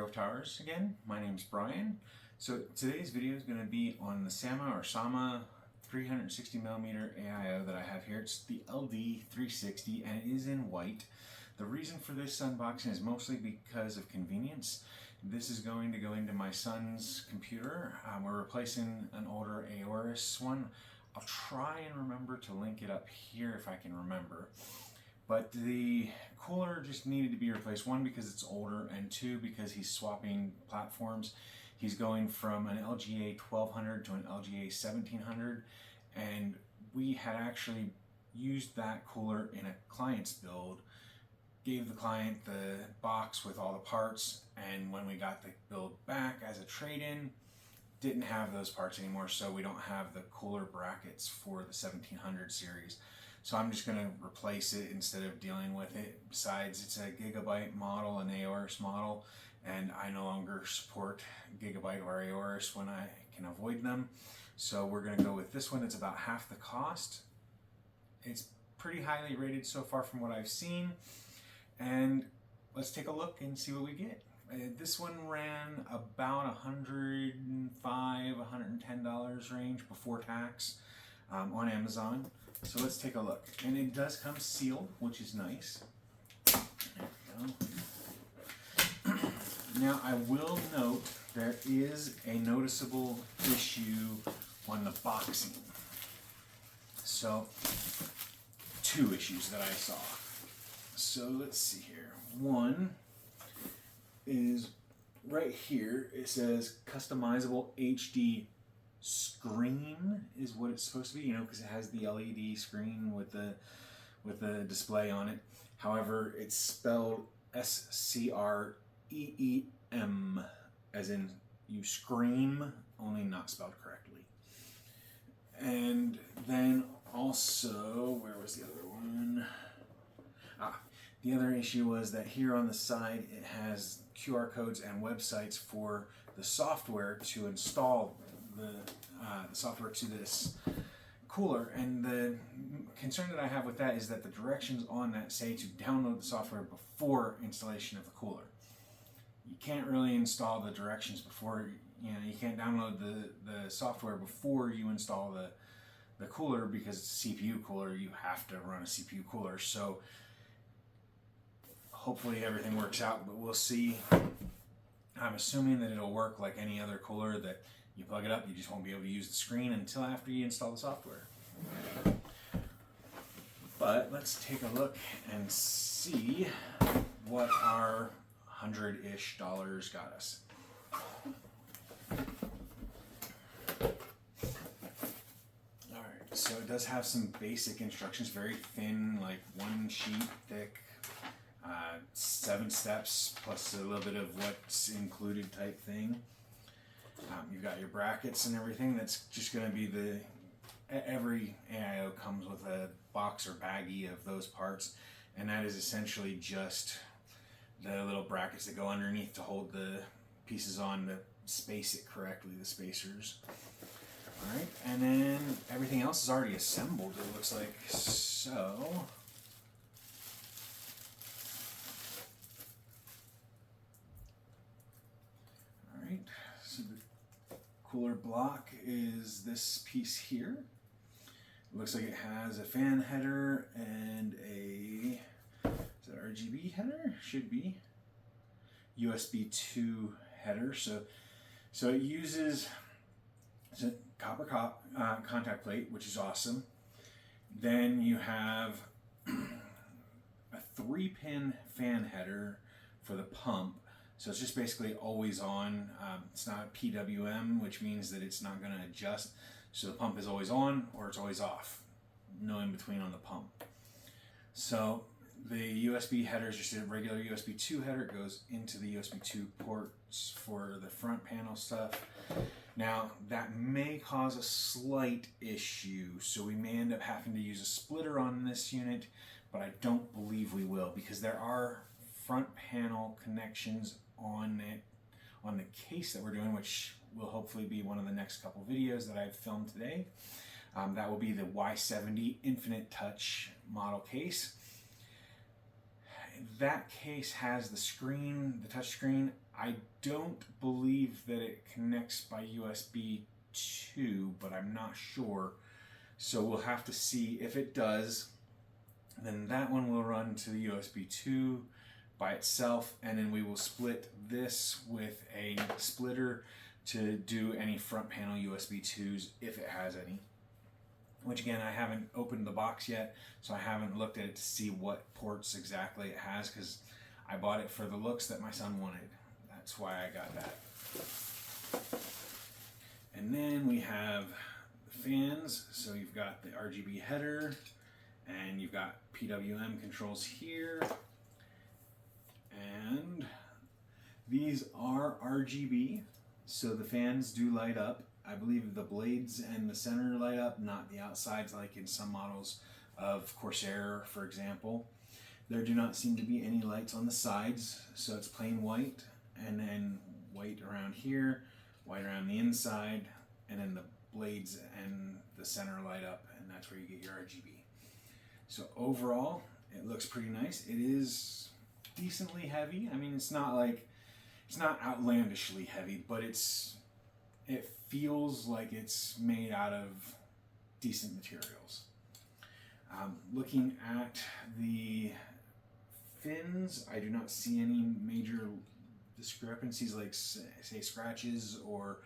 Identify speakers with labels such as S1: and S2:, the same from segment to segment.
S1: GreyWolf Towers again. My name's Brian. So today's video is going to be on the SAMA 360mm AIO that I have here. It's the LD360 and it is in white. The reason for this unboxing is mostly because of convenience. This is going to go into my son's computer. We're replacing an older Aorus one. I'll try and remember to link it up here if I can remember. But the cooler just needed to be replaced, one because it's older and two because he's swapping platforms. He's going from an LGA 1200 to an LGA 1700, and we had actually used that cooler in a client's build, gave the client the box with all the parts, and when we got the build back as a trade-in, didn't have those parts anymore, so we don't have the cooler brackets for the 1700 series. So I'm just going to replace it instead of dealing with it. Besides, it's a Gigabyte model, an Aorus model, and I no longer support Gigabyte or Aorus when I can avoid them. So we're going to go with this one. It's about half the cost. It's pretty highly rated so far from what I've seen. And let's take a look and see what we get. This one ran about $105, $110 range before tax on Amazon. So let's take a look. And it does come sealed, which is nice. There we go. Now I will note there is a noticeable issue on the boxing. So, two issues that I saw. So let's see here. One is right here. It says customizable HD screen is what it's supposed to be, you know, because it has the LED screen with the display on it. However, it's spelled SCREEM, as in you scream, only not spelled correctly. And then also, where was the other one? The other issue was that here on the side it has QR codes and websites for the software to install the software to this cooler, and the concern that I have with that is that the directions on that say to download the software before installation of the cooler. You can't really install the directions before, you can't download the software before you install the cooler, because it's a CPU cooler. You have to run a CPU cooler. So hopefully everything works out, but we'll see. I'm assuming that it'll work like any other cooler, that you plug it up, you just won't be able to use the screen until after you install the software. But let's take a look and see what our $100-ish got us. Alright, so it does have some basic instructions, very thin, like one sheet thick, 7 steps plus a little bit of what's included type thing. You've got your brackets and everything. That's just going to be every AIO comes with a box or baggie of those parts, and that is essentially just the little brackets that go underneath to hold the pieces on to space it correctly, the spacers. Alright, and then everything else is already assembled, it looks like. So so the cooler block is this piece here. It looks like it has a fan header and a, is that RGB header? Should be. USB 2 header. So it uses a copper contact plate, which is awesome. Then you have a 3-pin fan header for the pump. So it's just basically always on. It's not PWM, which means that it's not going to adjust. So the pump is always on or it's always off. No in between on the pump. So the USB header is just a regular USB 2 header. It goes into the USB 2 ports for the front panel stuff. Now that may cause a slight issue. So we may end up having to use a splitter on this unit, but I don't believe we will, because there are front panel connections on the case that we're doing, which will hopefully be one of the next couple videos that I've filmed today. That will be the Y70 Infinite Touch model case. That case has the screen, the touch screen. I don't believe that it connects by USB 2, but I'm not sure. So we'll have to see. If it does, then that one will run to the USB 2 by itself, and then we will split this with a splitter to do any front panel USB 2s if it has any. Which again, I haven't opened the box yet, so I haven't looked at it to see what ports exactly it has, because I bought it for the looks that my son wanted. That's why I got that. And then we have the fans. So you've got the RGB header, and you've got PWM controls here. And these are RGB, so the fans do light up. I believe the blades and the center light up, not the outsides like in some models of Corsair, for example. There do not seem to be any lights on the sides, so it's plain white, and then white around here, white around the inside, and then the blades and the center light up, and that's where you get your RGB. So overall, it looks pretty nice. It is decently heavy. I mean, it's not outlandishly heavy, but it feels like it's made out of decent materials. Looking at the fins, I do not see any major discrepancies like say scratches or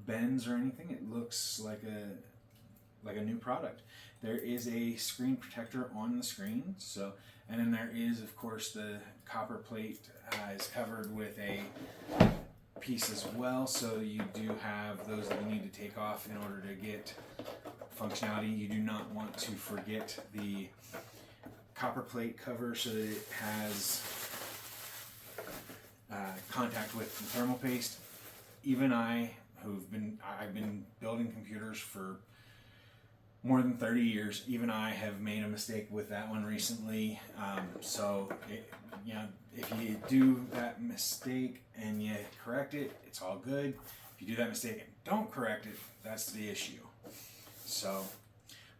S1: bends or anything. It looks like a new product. There is a screen protector on the screen, so, and then there is of course the copper plate is covered with a piece as well, so you do have those that you need to take off in order to get functionality. You do not want to forget the copper plate cover so that it has contact with the thermal paste. Even I've been building computers for more than 30 years. Even I have made a mistake with that one recently. If you do that mistake and you correct it, it's all good. If you do that mistake and don't correct it, that's the issue. So,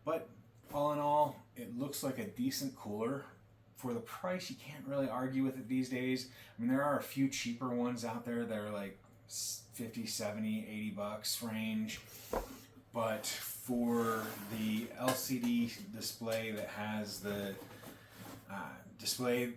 S1: but all in all, it looks like a decent cooler. For the price, you can't really argue with it these days. I mean, there are a few cheaper ones out there that are like 50, 70, 80 bucks range. But for the LCD display that has the display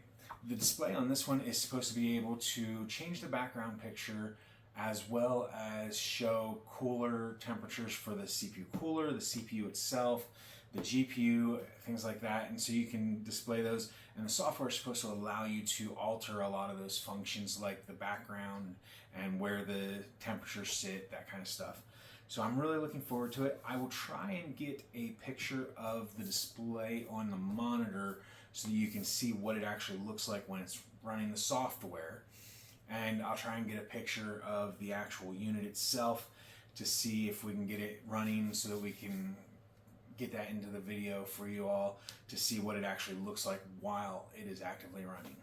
S1: on this one is supposed to be able to change the background picture as well as show cooler temperatures for the CPU cooler, the CPU itself, the GPU, things like that. And so you can display those, and the software is supposed to allow you to alter a lot of those functions like the background and where the temperatures sit, that kind of stuff. So I'm really looking forward to it. I will try and get a picture of the display on the monitor so that you can see what it actually looks like when it's running the software. And I'll try and get a picture of the actual unit itself to see if we can get it running so that we can get that into the video for you all to see what it actually looks like while it is actively running.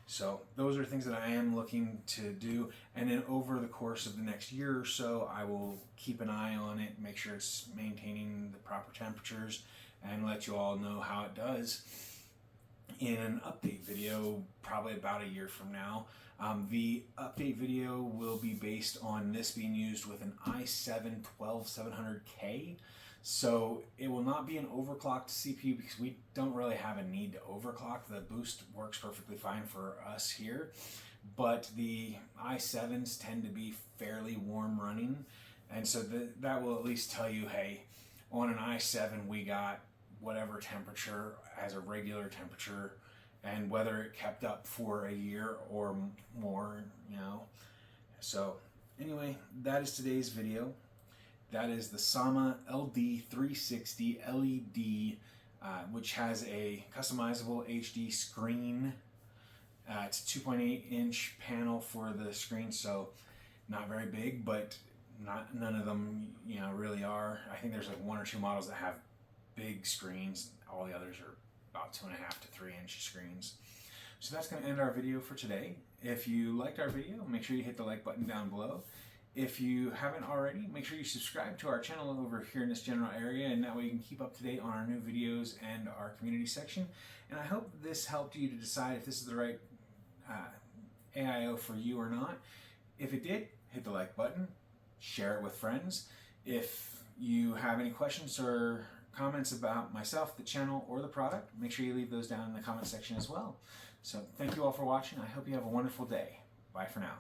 S1: So those are things that I am looking to do, and then over the course of the next year or so I will keep an eye on it, make sure it's maintaining the proper temperatures, and let you all know how it does in an update video probably about a year from now. The update video will be based on this being used with an i7-12700K. So it will not be an overclocked CPU because we don't really have a need to overclock. The boost works perfectly fine for us here, but the i7s tend to be fairly warm running, and so that will at least tell you, hey, on an i7 we got whatever temperature as a regular temperature, and whether it kept up for a year or more, you know. So anyway, that is today's video. That is the SAMA LD360 LED, which has a customizable HD screen. It's a 2.8 inch panel for the screen, so not very big, but none of them, you know, really are. I think there's like 1 or 2 models that have big screens. All the others are about 2.5 to 3 inch screens. So that's going to end our video for today. If you liked our video, make sure you hit the like button down below. If you haven't already, make sure you subscribe to our channel over here in this general area, and that way you can keep up to date on our new videos and our community section. And I hope this helped you to decide if this is the right AIO for you or not. If it did, hit the like button, share it with friends. If you have any questions or comments about myself, the channel, or the product, make sure you leave those down in the comment section as well. So thank you all for watching. I hope you have a wonderful day. Bye for now.